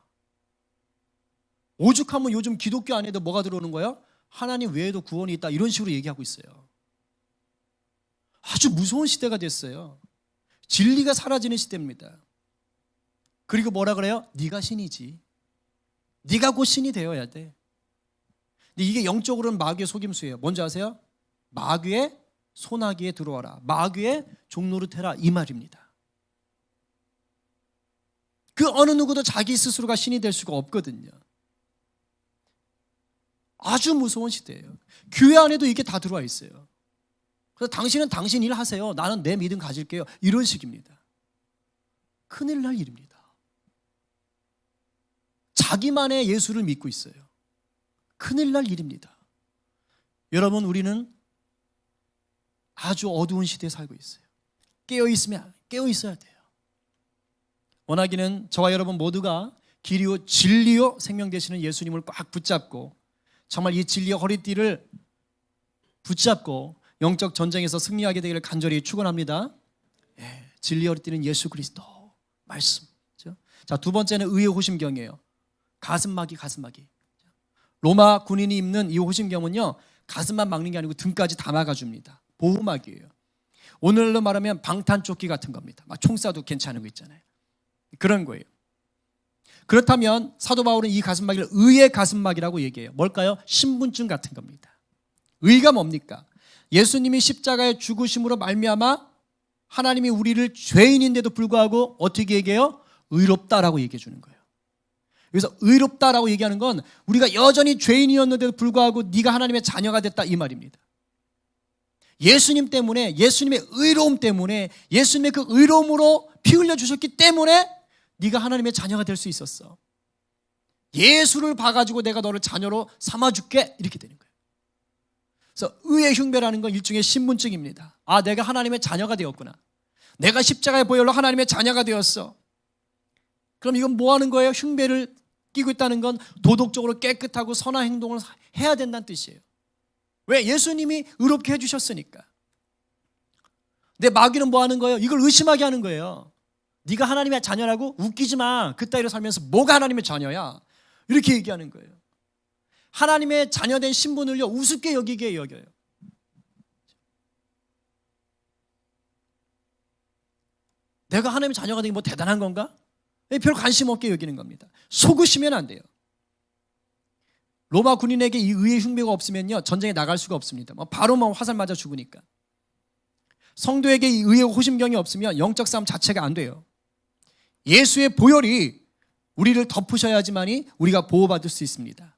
오죽하면 요즘 기독교 안에도 뭐가 들어오는 거예요? 하나님 외에도 구원이 있다, 이런 식으로 얘기하고 있어요. 아주 무서운 시대가 됐어요. 진리가 사라지는 시대입니다. 그리고 뭐라 그래요? 네가 신이지. 네가 곧 신이 되어야 돼. 근데 이게 영적으로는 마귀의 속임수예요. 뭔지 아세요? 마귀의 소나기에 들어와라, 마귀의 종노릇해라, 이 말입니다. 그 어느 누구도 자기 스스로가 신이 될 수가 없거든요. 아주 무서운 시대예요. 교회 안에도 이게 다 들어와 있어요. 그래서 당신은 당신 일 하세요, 나는 내 믿음 가질게요, 이런 식입니다. 큰일 날 일입니다. 자기만의 예수를 믿고 있어요. 큰일 날 일입니다. 여러분, 우리는 아주 어두운 시대에 살고 있어요. 깨어 있어야 돼요. 원하기는 저와 여러분 모두가 길이요 진리요 생명 되시는 예수님을 꽉 붙잡고, 정말 이 진리의 허리띠를 붙잡고 영적 전쟁에서 승리하게 되기를 간절히 축원합니다. 진리의 허리띠는 예수 그리스도 말씀. 자, 두 번째는 의의 호심경이에요. 가슴막이. 로마 군인이 입는 이 호심경은요, 가슴만 막는 게 아니고 등까지 다 막아줍니다. 보호막이에요. 오늘로 말하면 방탄조끼 같은 겁니다. 막 총 쏴도 괜찮은 거 있잖아요. 그런 거예요. 그렇다면 사도 바울은 이 가슴막이를 의의 가슴막이라고 얘기해요. 뭘까요? 신분증 같은 겁니다. 의가 뭡니까? 예수님이 십자가의 죽으심으로 말미암아 하나님이 우리를 죄인인데도 불구하고 어떻게 얘기해요? 의롭다라고 얘기해 주는 거예요. 그래서 의롭다라고 얘기하는 건 우리가 여전히 죄인이었는데도 불구하고 네가 하나님의 자녀가 됐다, 이 말입니다. 예수님 때문에, 예수님의 의로움 때문에, 예수님의 그 의로움으로 피 흘려 주셨기 때문에 네가 하나님의 자녀가 될 수 있었어. 예수를 봐가지고 내가 너를 자녀로 삼아줄게, 이렇게 되는 거예요. 그래서 의의 흉배라는 건 일종의 신분증입니다. 아, 내가 하나님의 자녀가 되었구나. 내가 십자가의 보혈로 하나님의 자녀가 되었어. 그럼 이건 뭐 하는 거예요? 흉배를 끼고 있다는 건 도덕적으로 깨끗하고 선한 행동을 해야 된다는 뜻이에요. 왜? 예수님이 의롭게 해주셨으니까. 근데 마귀는 뭐 하는 거예요? 이걸 의심하게 하는 거예요. 네가 하나님의 자녀라고? 웃기지 마. 그따위로 살면서 뭐가 하나님의 자녀야? 이렇게 얘기하는 거예요. 하나님의 자녀된 신분을요, 우습게 여기게 여겨요. 내가 하나님의 자녀가 되기 뭐 대단한 건가? 별 관심 없게 여기는 겁니다. 속으시면 안 돼요. 로마 군인에게 이 의의 흉배가 없으면요, 전쟁에 나갈 수가 없습니다. 바로 화살 맞아 죽으니까. 성도에게 이 의의 호심경이 없으면 영적 싸움 자체가 안 돼요. 예수의 보혈이 우리를 덮으셔야지만이 우리가 보호받을 수 있습니다.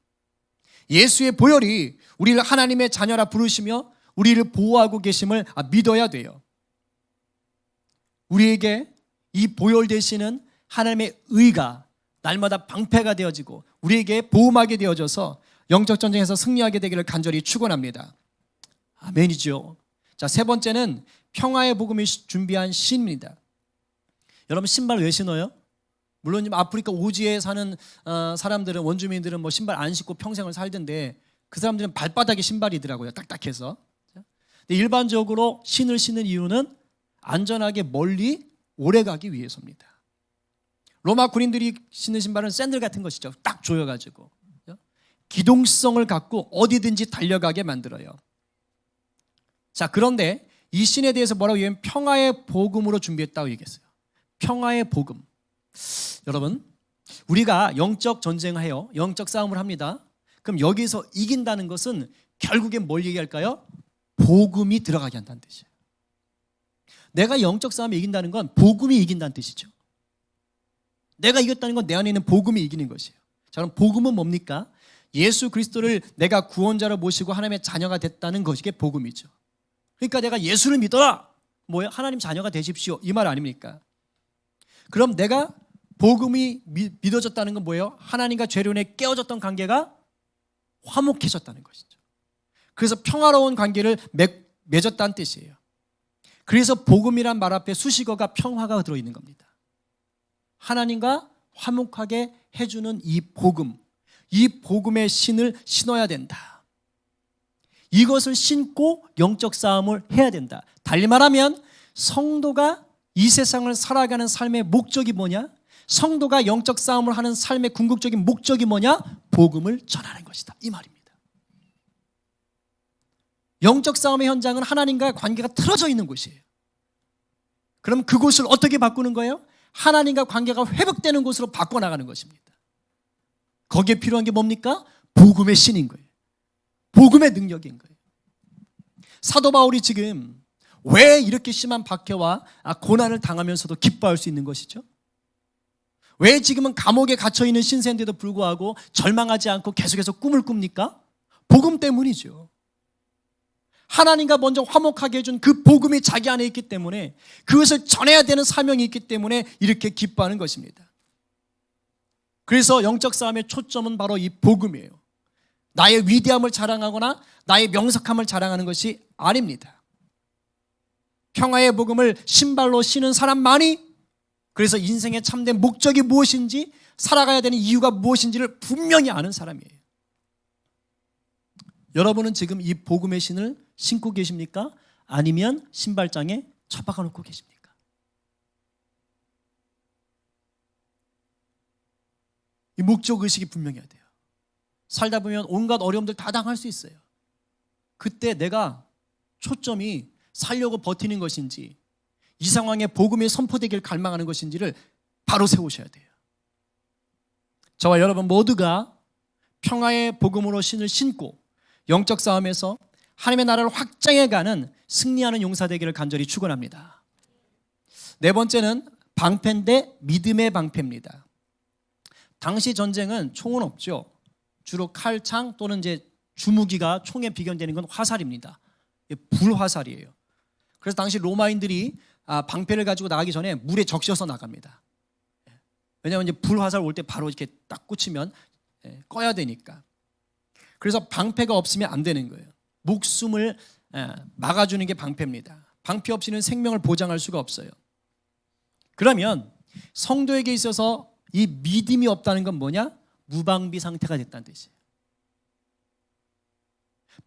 예수의 보혈이 우리를 하나님의 자녀라 부르시며 우리를 보호하고 계심을 믿어야 돼요. 우리에게 이 보혈 되시는 하나님의 의가 날마다 방패가 되어지고 우리에게 보호막이 되어져서 영적 전쟁에서 승리하게 되기를 간절히 축원합니다. 아멘이죠. 자, 세 번째는 평화의 복음이 준비한 신입니다. 여러분, 신발 왜 신어요? 물론 아프리카 오지에 사는 사람들은, 원주민들은 뭐 신발 안 신고 평생을 살던데 그 사람들은 발바닥에 신발이더라고요, 딱딱해서. 근데 일반적으로 신을 신는 이유는 안전하게 멀리 오래 가기 위해서입니다. 로마 군인들이 신는 신발은 샌들 같은 것이죠. 딱 조여가지고 기동성을 갖고 어디든지 달려가게 만들어요. 자, 그런데 이 신에 대해서 뭐라고 얘기하면 평화의 복음으로 준비했다고 얘기했어요. 평화의 복음. 여러분, 우리가 영적 전쟁을 해요. 영적 싸움을 합니다. 그럼 여기서 이긴다는 것은 결국엔 뭘 얘기할까요? 복음이 들어가게 한다는 뜻이에요. 내가 영적 싸움에 이긴다는 건 복음이 이긴다는 뜻이죠. 내가 이겼다는 건 내 안에 있는 복음이 이기는 것이에요. 자, 그럼 복음은 뭡니까? 예수 그리스도를 내가 구원자로 모시고 하나님의 자녀가 됐다는 것이 복음이죠. 그러니까 내가 예수를 믿어라. 뭐예요? 하나님 자녀가 되십시오. 이 말 아닙니까? 그럼 내가 복음이 믿어졌다는 건 뭐예요? 하나님과 죄론에 깨어졌던 관계가 화목해졌다는 것이죠. 그래서 평화로운 관계를 맺었다는 뜻이에요. 그래서 복음이란 말 앞에 수식어가 평화가 들어있는 겁니다. 하나님과 화목하게 해주는 이 복음의 신을 신어야 된다. 이것을 신고 영적 싸움을 해야 된다. 달리 말하면 성도가 이 세상을 살아가는 삶의 목적이 뭐냐? 성도가 영적 싸움을 하는 삶의 궁극적인 목적이 뭐냐? 복음을 전하는 것이다, 이 말입니다. 영적 싸움의 현장은 하나님과의 관계가 틀어져 있는 곳이에요. 그럼 그곳을 어떻게 바꾸는 거예요? 하나님과 관계가 회복되는 곳으로 바꿔나가는 것입니다. 거기에 필요한 게 뭡니까? 복음의 신인 거예요. 복음의 능력인 거예요. 사도 바울이 지금 왜 이렇게 심한 박해와 고난을 당하면서도 기뻐할 수 있는 것이죠? 왜 지금은 감옥에 갇혀있는 신세인데도 불구하고 절망하지 않고 계속해서 꿈을 꿉니까? 복음 때문이죠. 하나님과 먼저 화목하게 해준 그 복음이 자기 안에 있기 때문에, 그것을 전해야 되는 사명이 있기 때문에 이렇게 기뻐하는 것입니다. 그래서 영적 싸움의 초점은 바로 이 복음이에요. 나의 위대함을 자랑하거나 나의 명석함을 자랑하는 것이 아닙니다. 평화의 복음을 신발로 신은 사람만이, 그래서 인생의 참된 목적이 무엇인지, 살아가야 되는 이유가 무엇인지를 분명히 아는 사람이에요. 여러분은 지금 이 복음의 신을 신고 계십니까? 아니면 신발장에 처박아 놓고 계십니까? 이 목적의식이 분명해야 돼요. 살다 보면 온갖 어려움들 다 당할 수 있어요. 그때 내가 초점이 살려고 버티는 것인지, 이 상황에 복음이 선포되기를 갈망하는 것인지를 바로 세우셔야 돼요. 저와 여러분 모두가 평화의 복음으로 신을 신고 영적 싸움에서 하나님의 나라를 확장해가는 승리하는 용사 되기를 간절히 축원합니다. 네 번째는 방패인데 믿음의 방패입니다. 당시 전쟁은 총은 없죠. 주로 칼, 창 또는 이제 주무기가 총에 비견되는 건 화살입니다. 불화살이에요. 그래서 당시 로마인들이 방패를 가지고 나가기 전에 물에 적셔서 나갑니다. 왜냐하면 이제 불화살 올 때 바로 이렇게 딱 꽂히면 꺼야 되니까. 그래서 방패가 없으면 안 되는 거예요. 목숨을 막아주는 게 방패입니다. 방패 없이는 생명을 보장할 수가 없어요. 그러면 성도에게 있어서 이 믿음이 없다는 건 뭐냐? 무방비 상태가 됐다는 뜻이에요.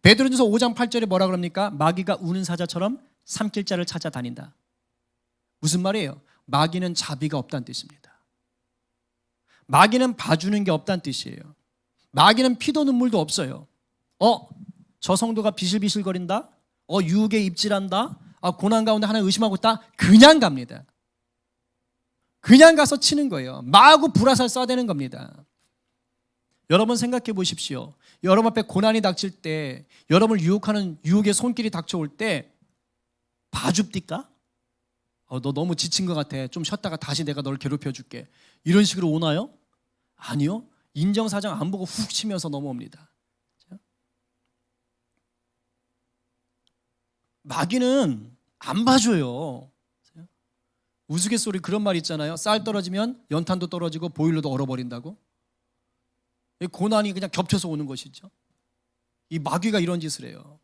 베드로전서 5장 8절에 뭐라 그럽니까? 마귀가 우는 사자처럼 삼킬자를 찾아다닌다. 무슨 말이에요? 마귀는 자비가 없다는 뜻입니다. 마귀는 봐주는 게 없다는 뜻이에요. 마귀는 피도 눈물도 없어요. 저 성도가 비실비실거린다? 유혹에 입질한다? 고난 가운데 하나 의심하고 있다? 그냥 갑니다. 그냥 가서 치는 거예요. 마구 불화살 쏴대는 겁니다. 여러분 생각해 보십시오. 여러분 앞에 고난이 닥칠 때, 여러분을 유혹하는 유혹의 손길이 닥쳐올 때 봐줍니까? 너 너무 지친 것 같아. 좀 쉬었다가 다시 내가 널 괴롭혀 줄게. 이런 식으로 오나요? 아니요. 인정사정 안 보고 훅 치면서 넘어옵니다. 마귀는 안 봐줘요. 우스갯소리 그런 말 있잖아요. 쌀 떨어지면 연탄도 떨어지고 보일러도 얼어버린다고. 고난이 그냥 겹쳐서 오는 것이죠. 이 마귀가 이런 짓을 해요.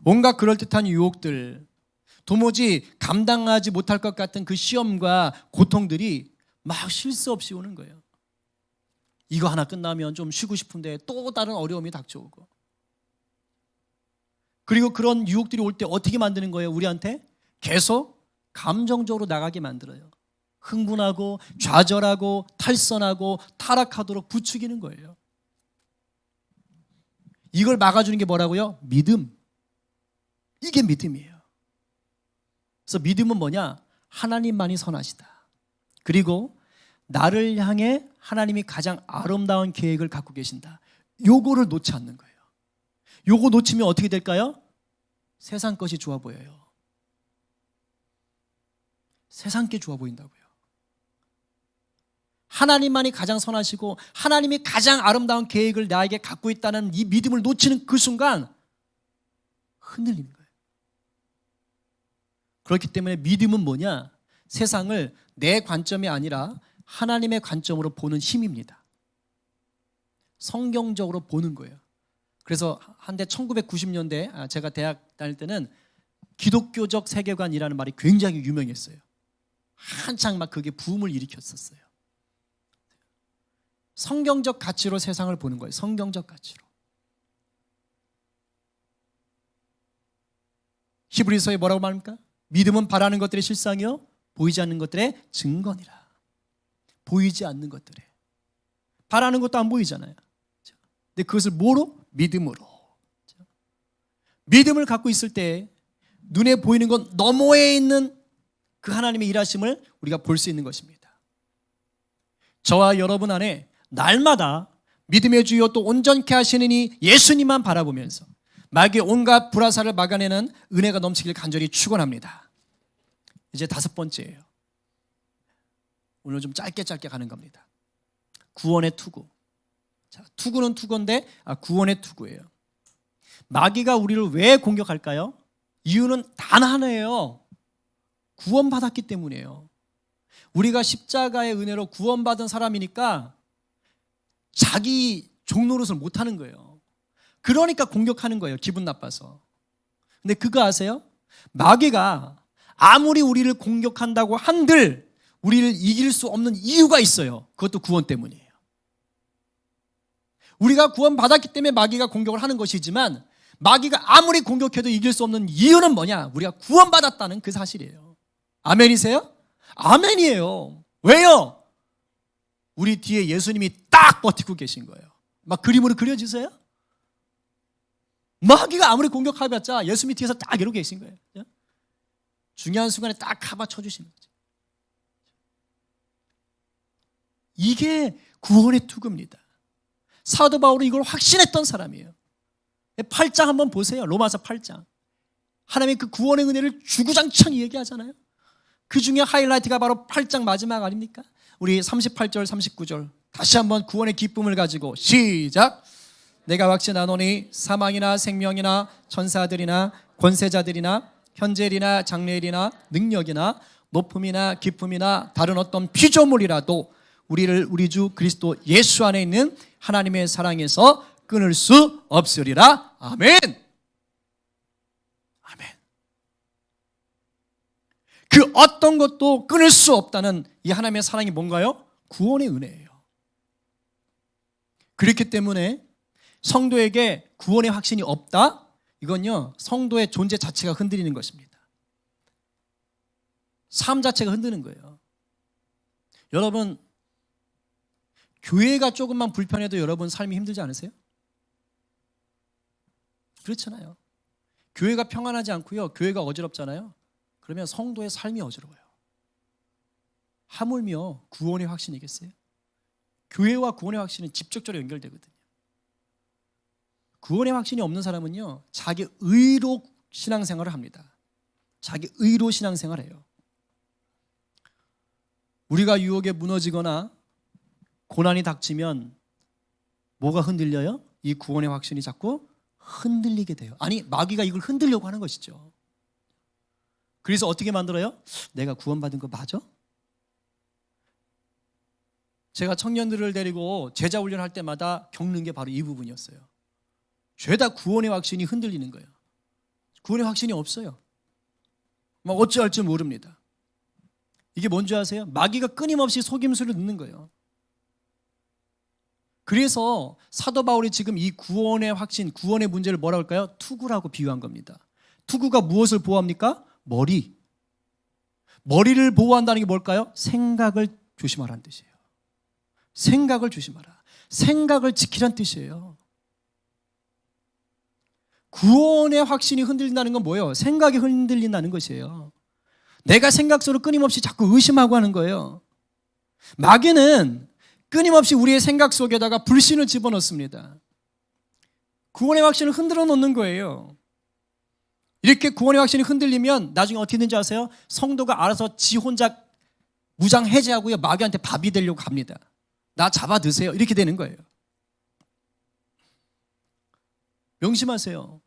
온갖 그럴듯한 유혹들, 도무지 감당하지 못할 것 같은 그 시험과 고통들이 막 쉴 새 없이 오는 거예요. 이거 하나 끝나면 좀 쉬고 싶은데 또 다른 어려움이 닥쳐오고. 그리고 그런 유혹들이 올 때 어떻게 만드는 거예요? 우리한테 계속 감정적으로 나가게 만들어요. 흥분하고 좌절하고 탈선하고 타락하도록 부추기는 거예요. 이걸 막아주는 게 뭐라고요? 믿음. 이게 믿음이에요. 그래서 믿음은 뭐냐? 하나님만이 선하시다. 그리고 나를 향해 하나님이 가장 아름다운 계획을 갖고 계신다. 요거를 놓지 않는 거예요. 요거 놓치면 어떻게 될까요? 세상 것이 좋아 보여요. 세상 게 좋아 보인다고요. 하나님만이 가장 선하시고 하나님이 가장 아름다운 계획을 나에게 갖고 있다는 이 믿음을 놓치는 그 순간 흔들리는 거예요. 그렇기 때문에 믿음은 뭐냐? 세상을 내 관점이 아니라 하나님의 관점으로 보는 힘입니다. 성경적으로 보는 거예요. 그래서 한때 1990년대 제가 대학 다닐 때는 기독교적 세계관이라는 말이 굉장히 유명했어요. 한창 막 그게 붐을 일으켰었어요. 성경적 가치로 세상을 보는 거예요. 성경적 가치로. 히브리서에 뭐라고 말합니까? 믿음은 바라는 것들의 실상이요 보이지 않는 것들의 증거니라. 보이지 않는 것들에 바라는 것도 안 보이잖아요. 근데 그것을 뭐로? 믿음으로. 믿음을 갖고 있을 때 눈에 보이는 것 너머에 있는 그 하나님의 일하심을 우리가 볼 수 있는 것입니다. 저와 여러분 안에 날마다 믿음의 주여 또 온전케 하시는 이 예수님만 바라보면서 마귀의 온갖 불화살을 막아내는 은혜가 넘치길 간절히 축원합니다. 이제 5번째예요. 오늘 좀 짧게 가는 겁니다. 구원의 투구. 자, 투구는 투구인데 구원의 투구예요. 마귀가 우리를 왜 공격할까요? 이유는 단 하나예요. 구원받았기 때문이에요. 우리가 십자가의 은혜로 구원받은 사람이니까 자기 종노릇을 못하는 거예요. 그러니까 공격하는 거예요. 기분 나빠서. 근데 그거 아세요? 마귀가 아무리 우리를 공격한다고 한들 우리를 이길 수 없는 이유가 있어요. 그것도 구원 때문이에요. 우리가 구원받았기 때문에 마귀가 공격을 하는 것이지만 마귀가 아무리 공격해도 이길 수 없는 이유는 뭐냐? 우리가 구원받았다는 그 사실이에요. 아멘이세요? 아멘이에요. 왜요? 우리 뒤에 예수님이 딱 버티고 계신 거예요. 막 그림으로 그려지세요? 마귀가 아무리 공격해봤자 예수님이 뒤에서 딱 이러고 계신 거예요. 중요한 순간에 딱 카바 쳐주시는 거죠. 이게 구원의 투구입니다. 사도 바울은 이걸 확신했던 사람이에요. 8장 한번 보세요. 로마서 8장. 하나님의 그 구원의 은혜를 주구장창 얘기하잖아요. 그 중에 하이라이트가 바로 8장 마지막 아닙니까? 우리 38절 39절 다시 한번 구원의 기쁨을 가지고 시작. 내가 확신하노니 사망이나 생명이나 천사들이나 권세자들이나 현재일이나 장래일이나 능력이나 높음이나 깊음이나 다른 어떤 피조물이라도 우리를 우리 주 그리스도 예수 안에 있는 하나님의 사랑에서 끊을 수 없으리라. 아멘. 아멘. 그 어떤 것도 끊을 수 없다는 이 하나님의 사랑이 뭔가요? 구원의 은혜예요. 그렇기 때문에 성도에게 구원의 확신이 없다? 이건요, 성도의 존재 자체가 흔들리는 것입니다. 삶 자체가 흔드는 거예요. 여러분, 교회가 조금만 불편해도 여러분 삶이 힘들지 않으세요? 그렇잖아요. 교회가 평안하지 않고요, 교회가 어지럽잖아요. 그러면 성도의 삶이 어지러워요. 하물며 구원의 확신이겠어요? 교회와 구원의 확신은 직접적으로 연결되거든요. 구원의 확신이 없는 사람은요, 자기 의로 신앙생활을 합니다. 자기 의로 신앙생활을 해요. 우리가 유혹에 무너지거나 고난이 닥치면 뭐가 흔들려요? 이 구원의 확신이 자꾸 흔들리게 돼요. 아니, 마귀가 이걸 흔들려고 하는 것이죠. 그래서 어떻게 만들어요? 내가 구원받은 거 맞아? 제가 청년들을 데리고 제자 훈련할 때마다 겪는 게 바로 이 부분이었어요. 죄다 구원의 확신이 흔들리는 거예요. 구원의 확신이 없어요. 막 어찌할 줄 모릅니다. 이게 뭔지 아세요? 마귀가 끊임없이 속임수를 넣는 거예요. 그래서 사도 바울이 지금 이 구원의 확신, 구원의 문제를 뭐라고 할까요? 투구라고 비유한 겁니다. 투구가 무엇을 보호합니까? 머리를 보호한다는 게 뭘까요? 생각을 조심하라는 뜻이에요. 생각을 조심하라. 생각을 지키라는 뜻이에요. 구원의 확신이 흔들린다는 건 뭐예요? 생각이 흔들린다는 것이에요. 내가 생각 속으로 끊임없이 자꾸 의심하고 하는 거예요. 마귀는 끊임없이 우리의 생각 속에다가 불신을 집어넣습니다. 구원의 확신을 흔들어 놓는 거예요. 이렇게 구원의 확신이 흔들리면 나중에 어떻게 되는지 아세요? 성도가 알아서 지 혼자 무장 해제하고요, 마귀한테 밥이 되려고 합니다. 나 잡아 드세요. 이렇게 되는 거예요. 명심하세요.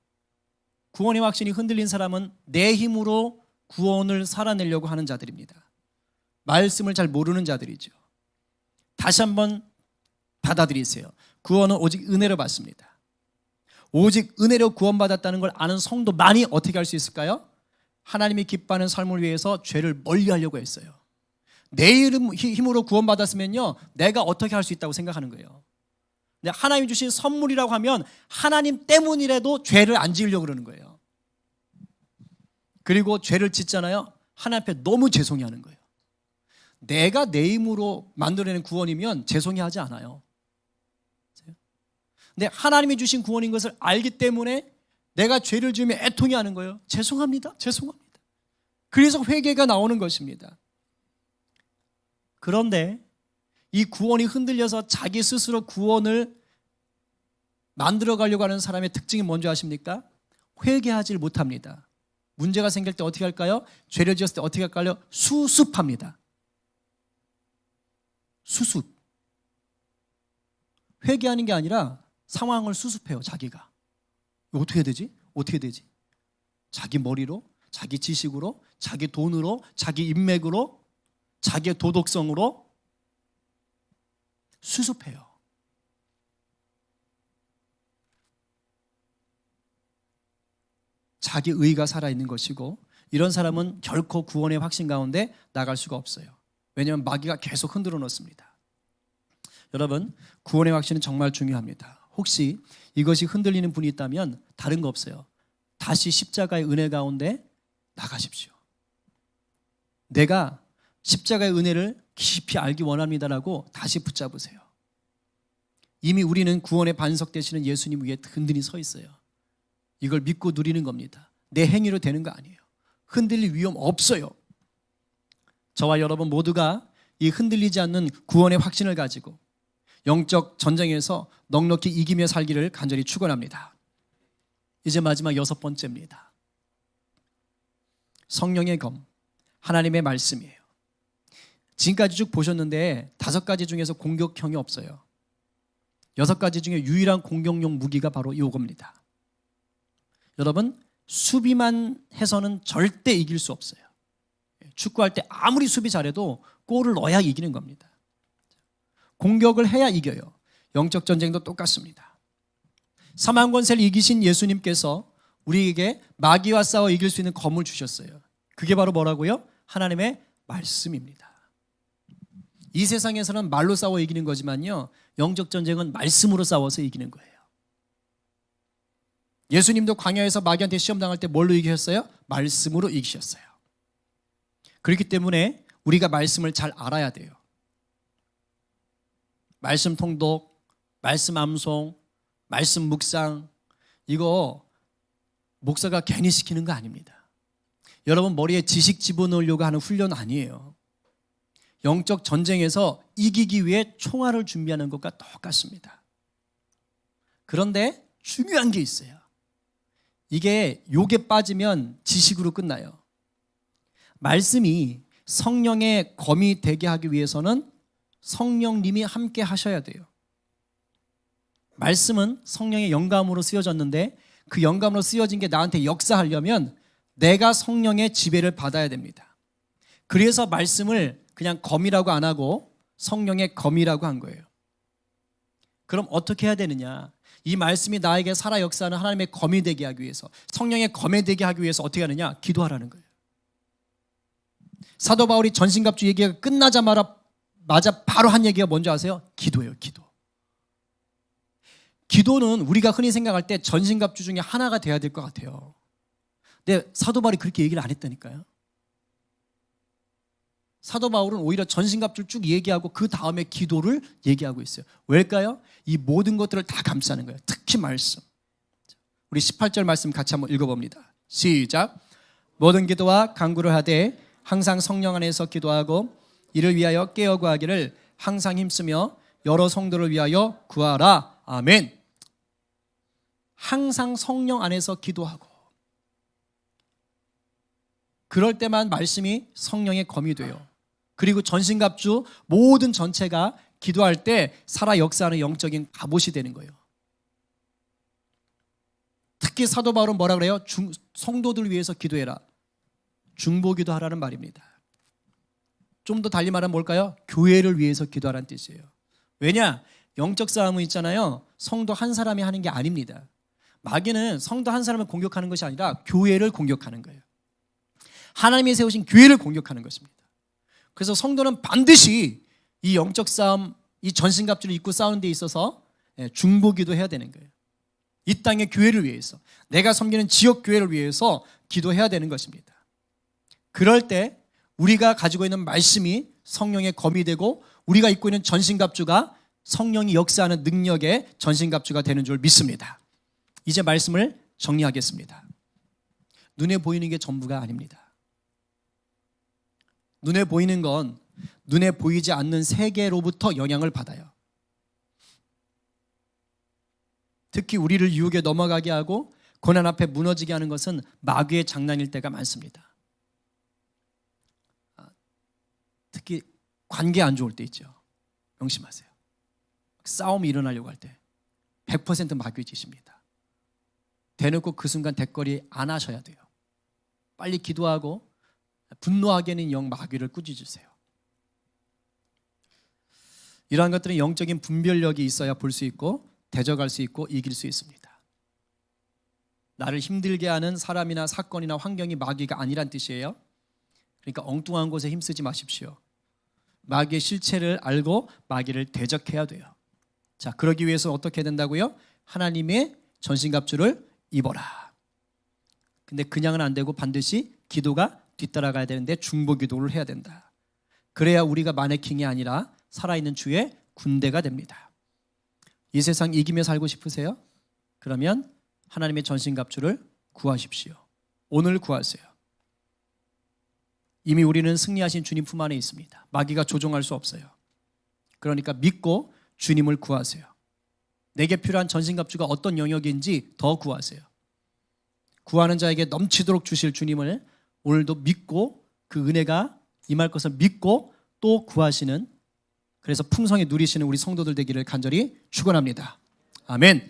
구원의 확신이 흔들린 사람은 내 힘으로 구원을 살아내려고 하는 자들입니다. 말씀을 잘 모르는 자들이죠. 다시 한번 받아들이세요. 구원은 오직 은혜로 받습니다. 오직 은혜로 구원받았다는 걸 아는 성도만이 어떻게 할 수 있을까요? 하나님이 기뻐하는 삶을 위해서 죄를 멀리하려고 했어요. 내 힘으로 구원받았으면요, 내가 어떻게 할 수 있다고 생각하는 거예요. 근데 하나님 주신 선물이라고 하면 하나님 때문이라도 죄를 안 지으려고 그러는 거예요. 그리고 죄를 짓잖아요. 하나님 앞에 너무 죄송해 하는 거예요. 내가 내 힘으로 만들어낸 구원이면 죄송해 하지 않아요. 근데 하나님이 주신 구원인 것을 알기 때문에 내가 죄를 지으면 애통해 하는 거예요. 죄송합니다. 죄송합니다. 그래서 회개가 나오는 것입니다. 그런데 이 구원이 흔들려서 자기 스스로 구원을 만들어 가려고 하는 사람의 특징이 뭔지 아십니까? 회개하지 못합니다. 문제가 생길 때 어떻게 할까요? 죄를 지었을 때 어떻게 할까요? 수습합니다. 수습. 회개하는 게 아니라 상황을 수습해요. 자기가. 어떻게 해야 되지? 어떻게 해야 되지? 자기 머리로, 자기 지식으로, 자기 돈으로, 자기 인맥으로, 자기의 도덕성으로 수습해요. 자기 의가 살아있는 것이고, 이런 사람은 결코 구원의 확신 가운데 나갈 수가 없어요. 왜냐하면 마귀가 계속 흔들어 놓습니다. 여러분, 구원의 확신은 정말 중요합니다. 혹시 이것이 흔들리는 분이 있다면 다른 거 없어요. 다시 십자가의 은혜 가운데 나가십시오. 내가 십자가의 은혜를 깊이 알기 원합니다라고 다시 붙잡으세요. 이미 우리는 구원의 반석 되시는 예수님 위에 든든히 서 있어요. 이걸 믿고 누리는 겁니다. 내 행위로 되는 거 아니에요. 흔들릴 위험 없어요. 저와 여러분 모두가 이 흔들리지 않는 구원의 확신을 가지고 영적 전쟁에서 넉넉히 이기며 살기를 간절히 축원합니다. 이제 마지막 6번째입니다. 성령의 검, 하나님의 말씀이에요. 지금까지 쭉 보셨는데 5가지 중에서 공격형이 없어요. 6가지 중에 유일한 공격용 무기가 바로 이겁니다. 여러분, 수비만 해서는 절대 이길 수 없어요. 축구할 때 아무리 수비 잘해도 골을 넣어야 이기는 겁니다. 공격을 해야 이겨요. 영적 전쟁도 똑같습니다. 사망 권세를 이기신 예수님께서 우리에게 마귀와 싸워 이길 수 있는 검을 주셨어요. 그게 바로 뭐라고요? 하나님의 말씀입니다. 이 세상에서는 말로 싸워 이기는 거지만요, 영적 전쟁은 말씀으로 싸워서 이기는 거예요. 예수님도 광야에서 마귀한테 시험 당할 때 뭘로 이기셨어요? 말씀으로 이기셨어요. 그렇기 때문에 우리가 말씀을 잘 알아야 돼요. 말씀 통독, 말씀 암송, 말씀 묵상, 이거 목사가 괜히 시키는 거 아닙니다. 여러분 머리에 지식 집어넣으려고 하는 훈련 아니에요. 영적 전쟁에서 이기기 위해 총알을 준비하는 것과 똑같습니다. 그런데 중요한 게 있어요. 이게 욕에 빠지면 지식으로 끝나요. 말씀이 성령의 검이 되게 하기 위해서는 성령님이 함께 하셔야 돼요. 말씀은 성령의 영감으로 쓰여졌는데 그 영감으로 쓰여진 게 나한테 역사하려면 내가 성령의 지배를 받아야 됩니다. 그래서 말씀을 그냥 검이라고 안 하고 성령의 검이라고 한 거예요. 그럼 어떻게 해야 되느냐? 이 말씀이 나에게 살아 역사하는 하나님의 검이 되게 하기 위해서, 성령의 검이 되게 하기 위해서 어떻게 하느냐? 기도하라는 거예요. 사도 바울이 전신갑주 얘기가 끝나자마자 바로 한 얘기가 뭔지 아세요? 기도예요. 기도. 기도는 우리가 흔히 생각할 때 전신갑주 중에 하나가 돼야 될 것 같아요. 근데 사도 바울이 그렇게 얘기를 안 했다니까요. 사도 바울은 오히려 전신갑주를 쭉 얘기하고 그 다음에 기도를 얘기하고 있어요. 왜일까요? 이 모든 것들을 다 감싸는 거예요. 특히 말씀. 우리 18절 말씀 같이 한번 읽어봅니다. 시작. 모든 기도와 간구를 하되 항상 성령 안에서 기도하고 이를 위하여 깨어 구하기를 항상 힘쓰며 여러 성도를 위하여 구하라. 아멘. 항상 성령 안에서 기도하고, 그럴 때만 말씀이 성령의 검이 돼요. 그리고 전신갑주 모든 전체가 기도할 때 살아 역사하는 영적인 갑옷이 되는 거예요. 특히 사도 바울은 뭐라 그래요? 성도들 위해서 기도해라. 중보기도 하라는 말입니다. 좀 더 달리 말하면 뭘까요? 교회를 위해서 기도하라는 뜻이에요. 왜냐? 영적 싸움은 있잖아요. 성도 한 사람이 하는 게 아닙니다. 마귀는 성도 한 사람을 공격하는 것이 아니라 교회를 공격하는 거예요. 하나님이 세우신 교회를 공격하는 것입니다. 그래서 성도는 반드시 이 영적 싸움, 이 전신갑주를 입고 싸우는 데 있어서 중보기도 해야 되는 거예요. 이 땅의 교회를 위해서, 내가 섬기는 지역 교회를 위해서 기도해야 되는 것입니다. 그럴 때 우리가 가지고 있는 말씀이 성령의 검이 되고 우리가 입고 있는 전신갑주가 성령이 역사하는 능력의 전신갑주가 되는 줄 믿습니다. 이제 말씀을 정리하겠습니다. 눈에 보이는 게 전부가 아닙니다. 눈에 보이는 건 눈에 보이지 않는 세계로부터 영향을 받아요. 특히 우리를 유혹에 넘어가게 하고 고난 앞에 무너지게 하는 것은 마귀의 장난일 때가 많습니다. 특히 관계 안 좋을 때 있죠. 명심하세요. 싸움이 일어나려고 할 때 100% 마귀의 짓입니다. 대놓고 그 순간 대거리 안 하셔야 돼요. 빨리 기도하고 분노하게 하는 영 마귀를 꾸짖으세요. 이러한 것들은 영적인 분별력이 있어야 볼 수 있고 대적할 수 있고 이길 수 있습니다. 나를 힘들게 하는 사람이나 사건이나 환경이 마귀가 아니란 뜻이에요. 그러니까 엉뚱한 곳에 힘쓰지 마십시오. 마귀의 실체를 알고 마귀를 대적해야 돼요. 자, 그러기 위해서 어떻게 해야 된다고요? 하나님의 전신갑주를 입어라. 근데 그냥은 안 되고 반드시 기도가 뒤따라가야 되는데 중보기도를 해야 된다. 그래야 우리가 마네킹이 아니라 살아있는 주의 군대가 됩니다. 이 세상 이기며 살고 싶으세요? 그러면 하나님의 전신갑주를 구하십시오. 오늘 구하세요. 이미 우리는 승리하신 주님 품 안에 있습니다. 마귀가 조종할 수 없어요. 그러니까 믿고 주님을 구하세요. 내게 필요한 전신갑주가 어떤 영역인지 더 구하세요. 구하는 자에게 넘치도록 주실 주님을 오늘도 믿고 그 은혜가 임할 것을 믿고 또 구하시는, 그래서 풍성히 누리시는 우리 성도들 되기를 간절히 축원합니다. 아멘.